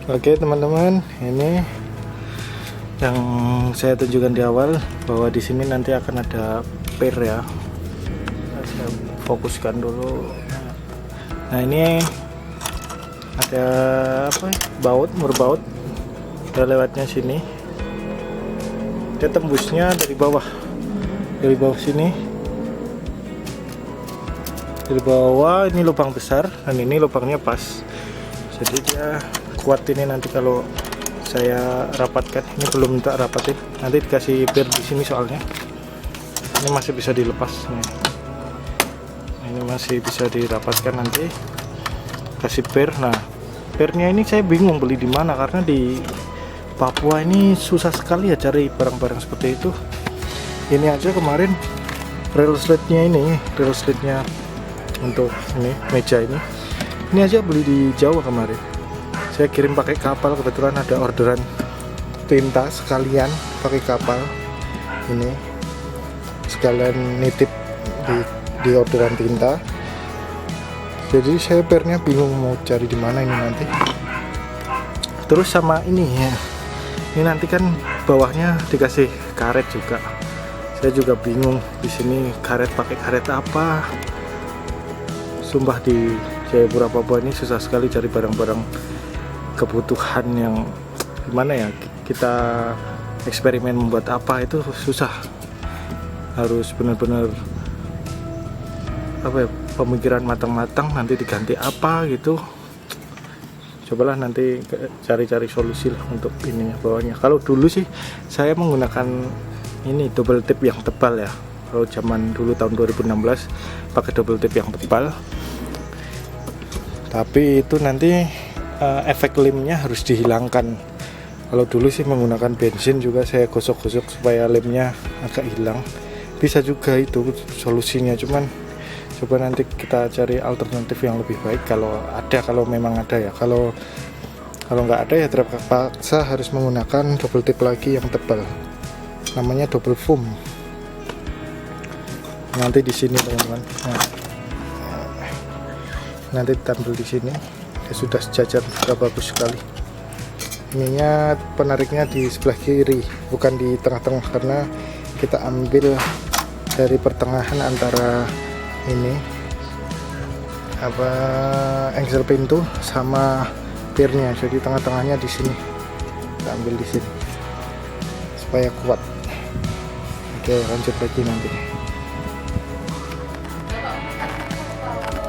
Oke teman-teman, ini yang saya tunjukkan di awal bahwa di sini nanti akan ada per ya. Saya fokuskan dulu. Nah ini ada apa? Baut, murbaut. Udah lewatnya sini. Dia tembusnya dari bawah sini. Dari bawah ini lubang besar dan ini lubangnya pas. Jadi dia kuat ini nanti kalau saya rapatkan. Ini belum minta rapatin, nanti dikasih per di sini soalnya. Ini masih bisa dilepas nih. Ini masih bisa dirapatkan nanti. Kasih per. Nah, pernya ini saya bingung beli di mana karena di Papua ini susah sekali ya cari barang-barang seperti itu. Ini aja kemarin rail slide-nya untuk ini meja ini aja beli di Jawa kemarin. Saya kirim pakai kapal, kebetulan ada orderan tinta sekalian pakai kapal. Ini sekalian nitip di orderan tinta. Jadi saya pernya bingung mau cari di mana ini nanti. Terus sama ini ya. Ini nanti kan bawahnya dikasih karet juga. Saya juga bingung di sini karet pakai karet apa. Sumpah di Jayapura Papua ini susah sekali cari barang-barang kebutuhan yang gimana ya, kita eksperimen membuat apa itu susah. Harus benar-benar apa ya, pemikiran matang-matang nanti diganti apa gitu. Cobalah nanti cari-cari solusi lah untuk ininya bawahnya. Kalau dulu sih saya menggunakan ini double tip yang tebal ya. Kalau zaman dulu tahun 2016 pakai double tip yang tebal. Tapi itu nanti efek lemnya harus dihilangkan. Kalau dulu sih menggunakan bensin juga saya gosok-gosok supaya lemnya agak hilang. Bisa juga itu solusinya, cuman coba nanti kita cari alternatif yang lebih baik kalau memang ada ya. Kalau nggak ada ya terpaksa harus menggunakan double tip lagi yang tebal. Namanya double foam. Nanti di sini teman-teman. Nanti tampil di sini. Ya, sudah sejajar, sudah bagus sekali. Ininya penariknya di sebelah kiri, bukan di tengah-tengah, karena kita ambil dari pertengahan antara ini engsel pintu sama pirnya. Jadi tengah-tengahnya di sini. Kita ambil di sini supaya kuat. Oke, lanjut lagi nanti.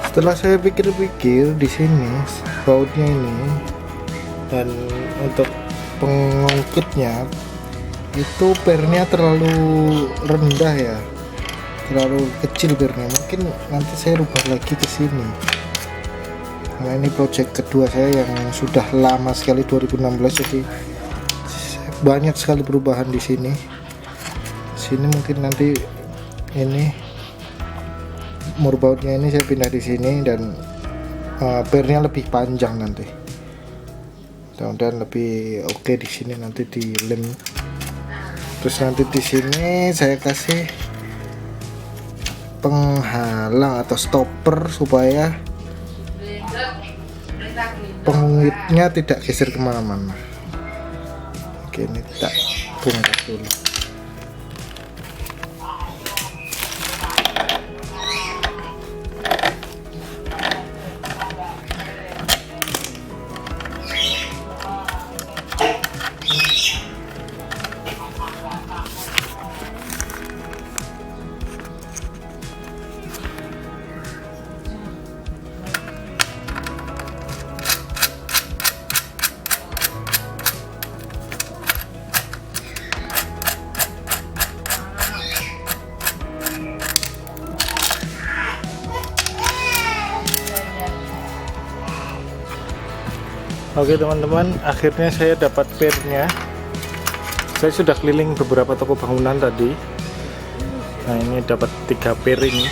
Setelah saya pikir-pikir di sini bautnya ini dan untuk pengungkitnya itu pernya terlalu rendah ya, terlalu kecil pernya. Mungkin nanti saya rubah lagi ke sini. Karena ini project kedua saya yang sudah lama sekali, 2016, jadi banyak sekali perubahan di sini. Sini mungkin nanti ini murbautnya ini saya pindah di sini dan pernya lebih panjang nanti. Mudah-mudahan lebih oke di sini nanti di lem. Terus nanti di sini saya kasih penghalang atau stopper supaya pengungkitnya tidak geser kemana-mana. Oke, ini tak bongkar dulu. Oke teman-teman, akhirnya saya dapat pernya. Saya sudah keliling beberapa toko bangunan tadi. Nah ini dapat 3 per ini.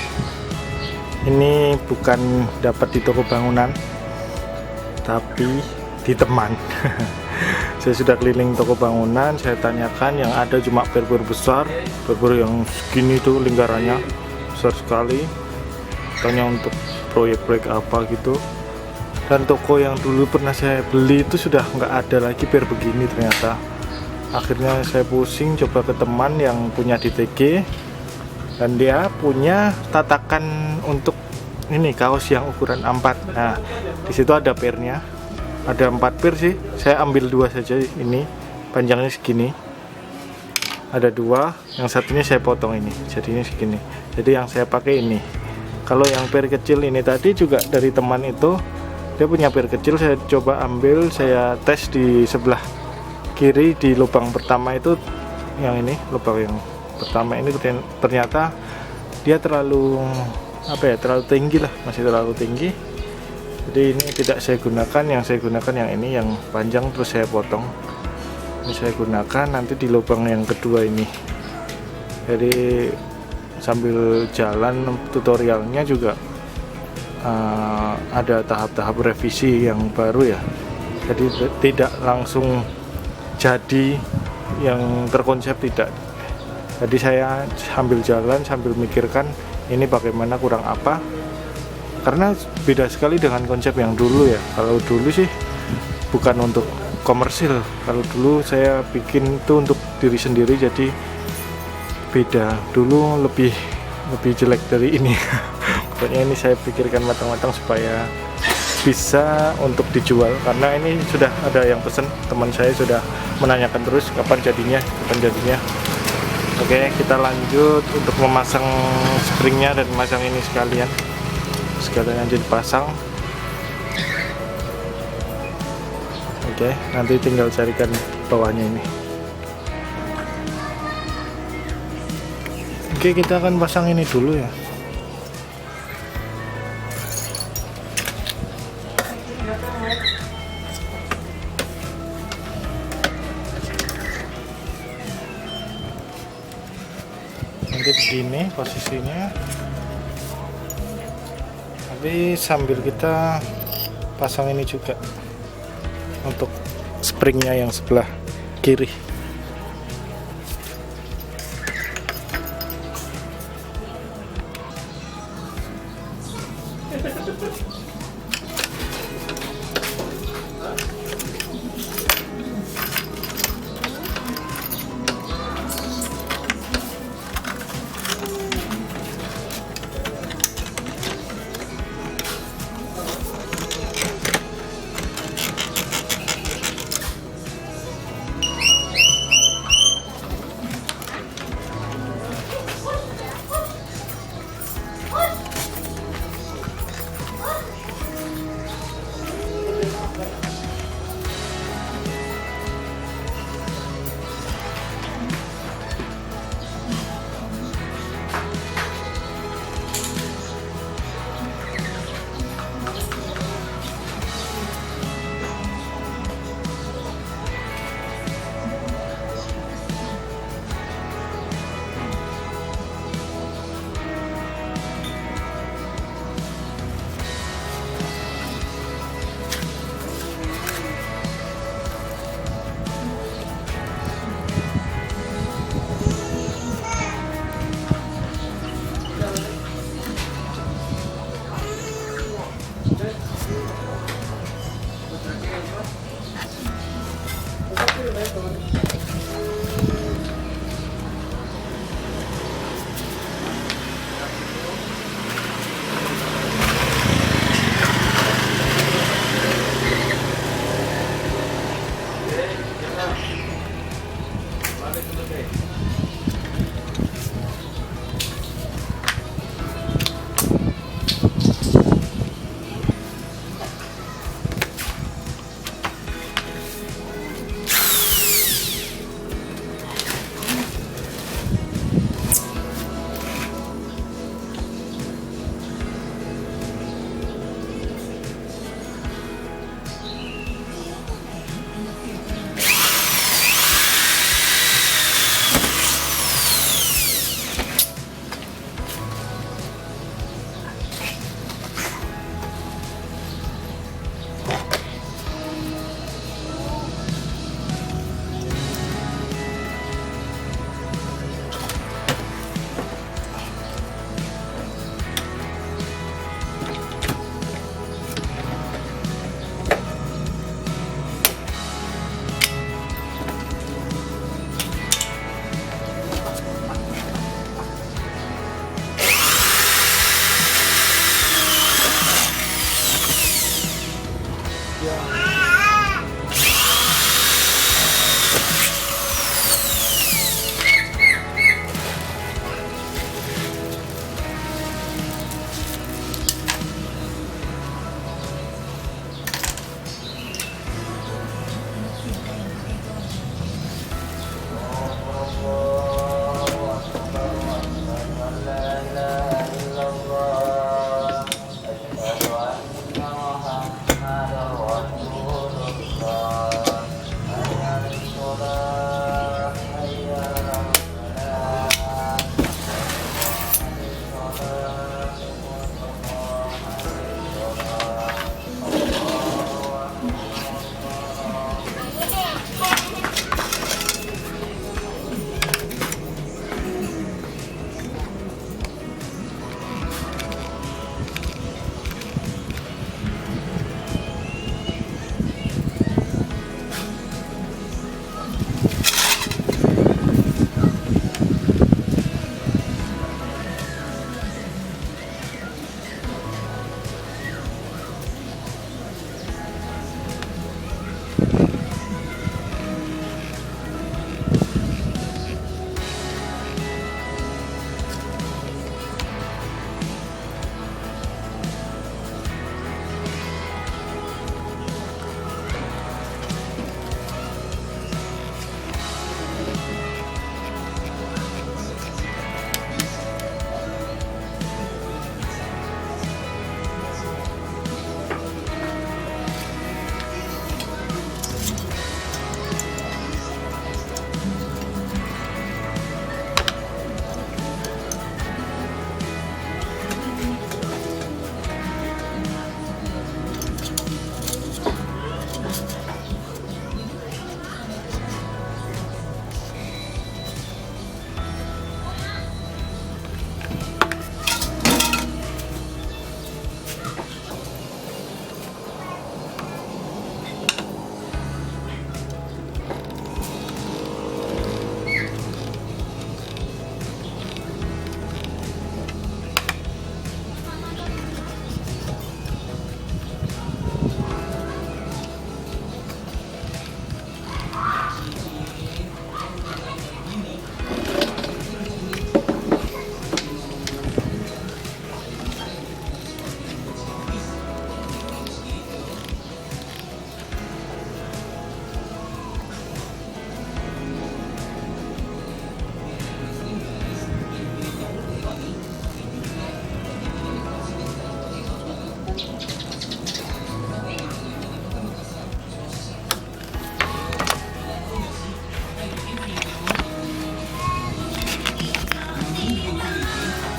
Ini bukan dapat di toko bangunan, tapi di teman. Saya sudah keliling toko bangunan, saya tanyakan, yang ada cuma per-per besar, per-per yang segini tuh lingkarannya besar sekali. Tanya untuk proyek-proyek apa gitu. dan toko yang dulu pernah saya beli itu sudah nggak ada lagi per begini ternyata. Akhirnya saya pusing coba ke teman yang punya di TG, dan dia punya tatakan untuk ini kaos yang ukuran A4. Nah, di situ ada pernya, ada 4 per sih. Saya ambil 2 saja, ini panjangnya segini. Ada 2, yang satunya saya potong ini, jadinya segini. Jadi yang saya pakai ini. Kalau yang per kecil ini tadi juga dari teman itu, dia punya per kecil, saya coba ambil, saya tes di sebelah kiri di lubang pertama itu, yang ini lubang yang pertama ini ternyata dia terlalu terlalu tinggi lah, masih terlalu tinggi. Jadi ini tidak saya gunakan, yang saya gunakan yang ini yang panjang, terus saya potong. Ini saya gunakan nanti di lubang yang kedua ini. Jadi sambil jalan tutorialnya juga ada tahap-tahap revisi yang baru ya. Jadi tidak langsung jadi yang terkonsep, tidak. Jadi saya sambil jalan sambil mikirkan ini bagaimana, kurang apa, karena beda sekali dengan konsep yang dulu ya. Kalau dulu sih bukan untuk komersil, kalau dulu saya bikin itu untuk diri sendiri, jadi beda. Dulu lebih jelek dari ini. Pokoknya ini saya pikirkan matang-matang supaya bisa untuk dijual, karena ini sudah ada yang pesen, teman saya sudah menanyakan terus kapan jadinya. Oke, kita lanjut untuk memasang springnya dan memasang ini sekalian aja dipasang. Oke, nanti tinggal carikan bawahnya ini. Oke, kita akan pasang ini dulu ya. Nanti begini posisinya. Tapi sambil kita pasang ini juga untuk springnya yang sebelah kiri.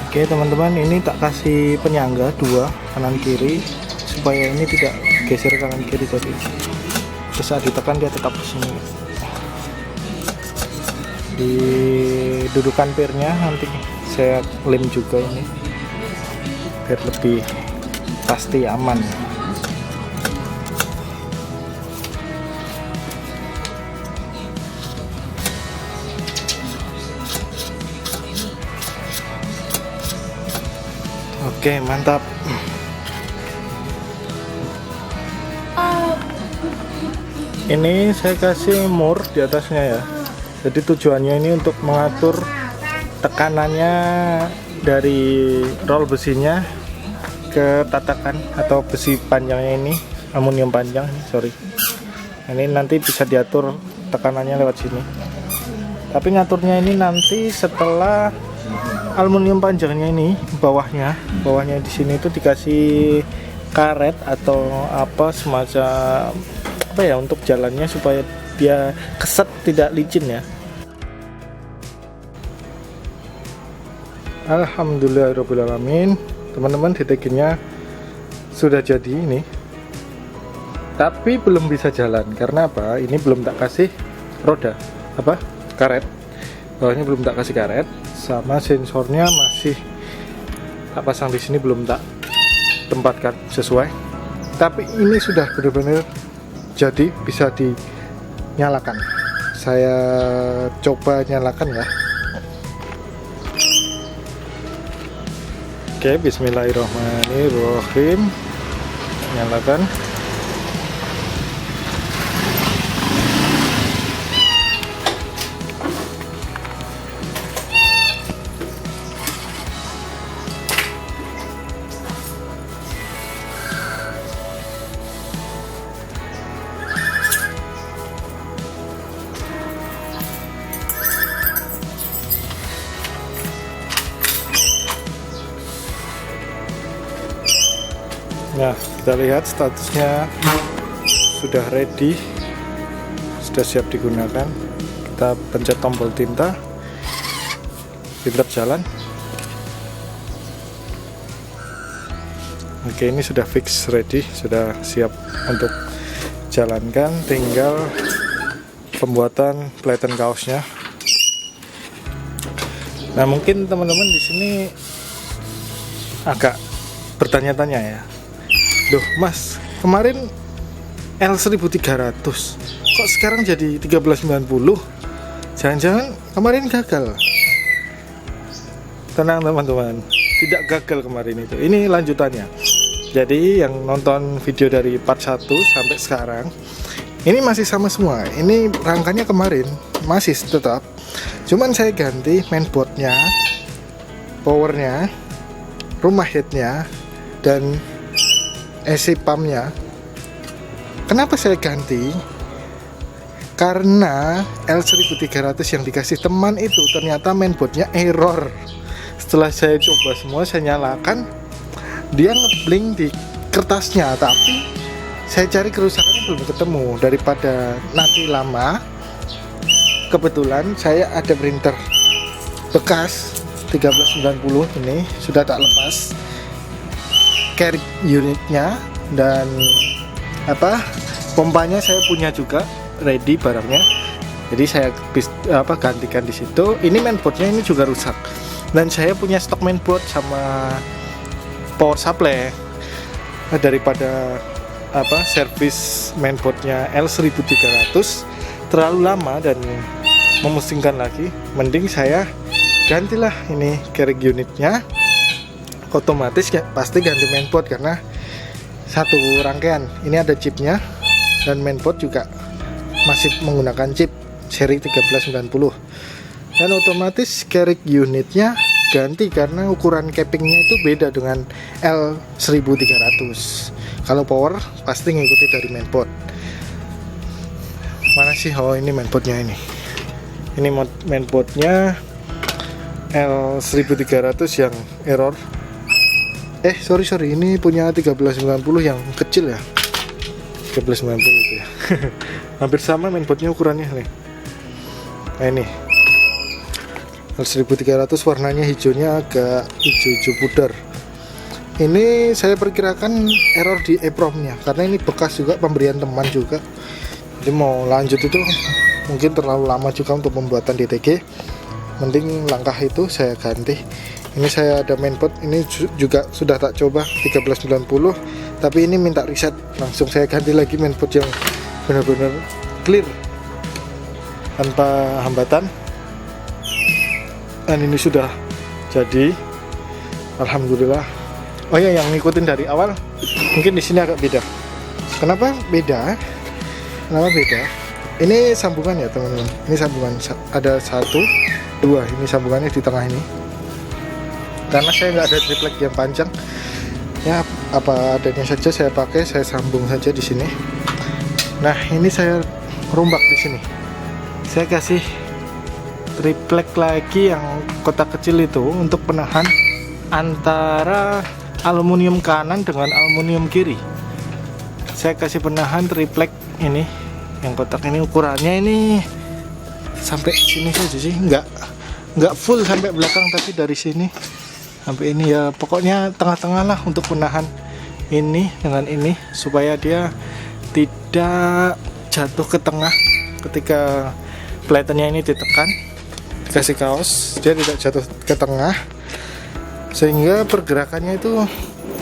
Oke teman-teman, ini tak kasih penyangga 2 kanan kiri supaya ini tidak geser kanan kiri tadi. Terus saat ditekan dia tetap sini. Di dudukan pirnya nanti saya lem juga ini biar lebih pasti aman. Oke, mantap. Ini saya kasih mur di atasnya ya. Jadi tujuannya ini untuk mengatur tekanannya dari roll besinya ke tatakan atau besi panjangnya ini, aluminium panjang, sorry. Ini nanti bisa diatur tekanannya lewat sini. Tapi ngaturnya ini nanti setelah aluminium panjangnya ini bawahnya di sini itu dikasih karet atau apa semacam apa ya untuk jalannya supaya dia keset tidak licin ya. Alhamdulillahirobbilalamin, teman-teman, detekinnya sudah jadi ini. Tapi belum bisa jalan karena apa? Ini belum tak kasih roda karet. Bawahnya belum tak kasih karet, sama sensornya masih tak pasang di sini, belum tak tempatkan sesuai. Tapi ini sudah benar-benar jadi, bisa dinyalakan. Saya coba nyalakan ya. Oke, bismillahirrahmanirrahim. Nyalakan. Nah, kita lihat statusnya sudah ready, sudah siap digunakan. Kita pencet tombol tinta, printer jalan. Oke, ini sudah fix ready, sudah siap untuk jalankan. Tinggal pembuatan pleten kaosnya. Nah, mungkin teman-teman di sini agak bertanya-tanya ya. Loh mas, kemarin L1300 kok sekarang jadi 1390? Jangan-jangan kemarin gagal? Tenang teman-teman, tidak gagal kemarin itu. Ini lanjutannya. Jadi yang nonton video dari part 1 sampai sekarang, ini masih sama semua. Ini rangkanya kemarin masih tetap, cuman saya ganti mainboardnya, powernya, rumah headnya, dan AC pumpnya. Kenapa saya ganti? Karena L1300 yang dikasih teman itu ternyata mainboardnya error. Setelah saya coba semua, saya nyalakan, dia ngeblink di kertasnya, tapi saya cari kerusakannya belum ketemu. Daripada nanti lama, kebetulan saya ada printer bekas 1390 ini sudah tak lepas carry unitnya, dan pompanya saya punya juga ready barangnya. Jadi saya gantikan di situ. Ini mainboardnya ini juga rusak, dan saya punya stok mainboard sama power supply. Daripada servis mainboardnya L1300 terlalu lama dan memusingkan lagi, mending saya gantilah ini carry unitnya. Otomatis ya, pasti ganti mainboard karena satu rangkaian. Ini ada chipnya, dan mainboard juga masih menggunakan chip seri 1390, dan otomatis carry unitnya ganti karena ukuran cappingnya itu beda dengan L1300. Kalau power pasti ngikuti dari mainboard. Mana sih? Oh, ini mainboardnya ini mainboardnya L1300 yang error. Sorry, ini punya 1390 yang kecil ya. 1390 itu ya. Hampir sama mainboardnya ukurannya nih. Nah ini. 1300, warnanya hijaunya agak hijau-hijau pudar. Ini saya perkirakan error di EEPROM-nya karena ini bekas juga, pemberian teman juga. Jadi mau lanjut itu mungkin terlalu lama juga untuk pembuatan DTG. Mending langkah itu saya ganti. Ini saya ada mainpot, ini juga sudah tak coba 1390, tapi ini minta reset. Langsung saya ganti lagi mainpot yang benar-benar clear tanpa hambatan. Dan ini sudah jadi, alhamdulillah. Oh ya, yang ngikutin dari awal mungkin di sini agak beda. Kenapa beda? Ini sambungan ya teman-teman. Ini sambungan, ada 1, 2. Ini sambungannya di tengah ini. Karena saya nggak ada triplek yang panjang, ya apa adanya saja saya pakai, saya sambung saja di sini. Nah ini saya rombak di sini. Saya kasih triplek lagi yang kotak kecil itu untuk penahan antara aluminium kanan dengan aluminium kiri. Saya kasih penahan triplek ini, yang kotak ini ukurannya ini sampai sini saja sih, nggak full sampai belakang, tapi dari sini sampai ini ya, pokoknya tengah-tengah lah untuk penahan ini dengan ini supaya dia tidak jatuh ke tengah ketika platennya ini ditekan, dikasih kaos, dia tidak jatuh ke tengah sehingga pergerakannya itu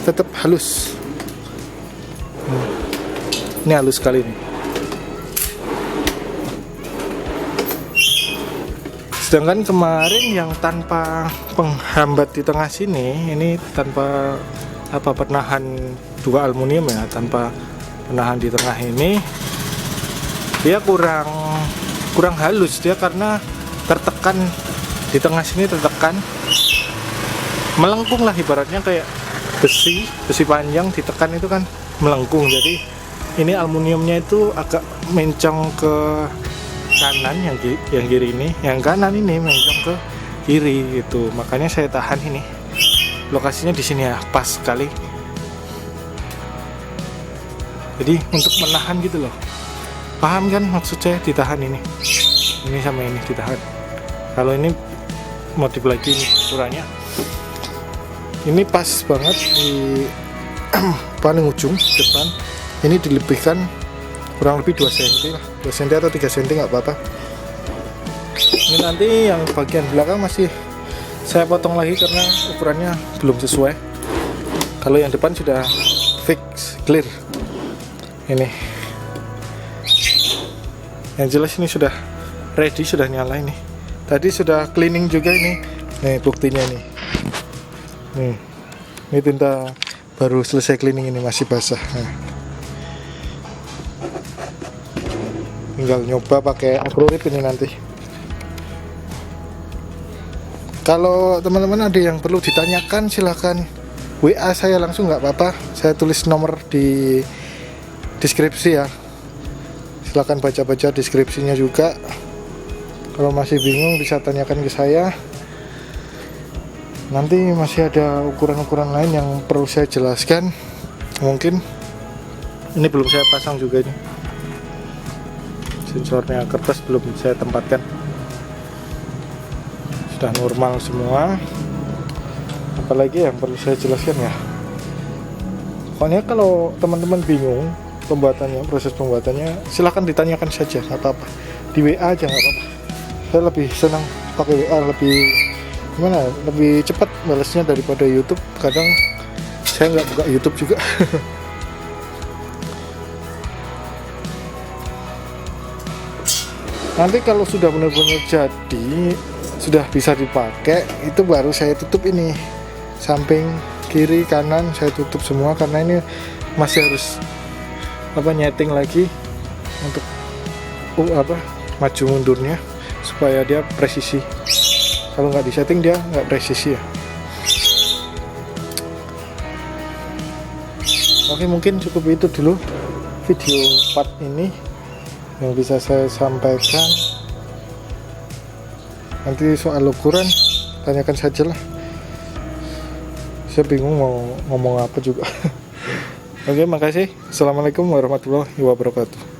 tetap halus. Ini halus sekali nih. Sedangkan kemarin yang tanpa penghambat di tengah sini, ini tanpa penahan dua aluminium ya, tanpa penahan di tengah ini, dia kurang halus dia karena tertekan di tengah sini, tertekan melengkung lah, ibaratnya kayak besi panjang ditekan itu kan melengkung. Jadi ini aluminiumnya itu agak mencong ke kanan, yang kiri ini, yang kanan ini mencong ke kiri gitu. Makanya saya tahan ini. Lokasinya di sini ya, pas sekali. Jadi untuk menahan gitu loh. Paham kan maksud saya ditahan ini? Ini sama ini ditahan. Kalau ini modif lagi nih ukurannya. Ini pas banget di paling ujung depan. Ini dilebihkan kurang lebih 2 cm lah, 2 cm atau 3 cm nggak apa-apa. Ini nanti yang bagian belakang masih saya potong lagi karena ukurannya belum sesuai. Kalau yang depan sudah fix, clear. Ini yang jelas ini sudah ready, sudah nyala ini. Tadi sudah cleaning juga ini. Nih buktinya nih. Ini tinta baru selesai cleaning, ini masih basah. Tinggal nyoba pakai acrylic ini nanti. Kalau teman-teman ada yang perlu ditanyakan, silahkan WA saya langsung, nggak apa-apa. Saya tulis nomor di deskripsi ya. Silahkan baca-baca deskripsinya juga. Kalau masih bingung bisa tanyakan ke saya. Nanti masih ada ukuran-ukuran lain yang perlu saya jelaskan. Mungkin ini belum saya pasang juga ini. Sensornya kertas belum saya tempatkan. Sudah normal semua. Apalagi yang perlu saya jelaskan ya. Pokoknya kalau teman-teman bingung pembuatannya, proses pembuatannya, silahkan ditanyakan saja, nggak apa-apa. Di WA aja nggak apa-apa. Saya lebih senang pakai WA, lebih cepat balasnya daripada YouTube. Kadang saya nggak buka YouTube juga. Nanti kalau sudah benar-benar jadi, sudah bisa dipakai, itu baru saya tutup ini samping kiri kanan, saya tutup semua karena ini masih harus nyeting lagi untuk maju mundurnya supaya dia presisi. Kalau nggak disetting dia nggak presisi ya. Oke, mungkin cukup itu dulu video part ini yang bisa saya sampaikan. Nanti soal ukuran tanyakan saja lah, saya bingung mau ngomong apa juga. Oke, makasih. Assalamualaikum warahmatullahi wabarakatuh.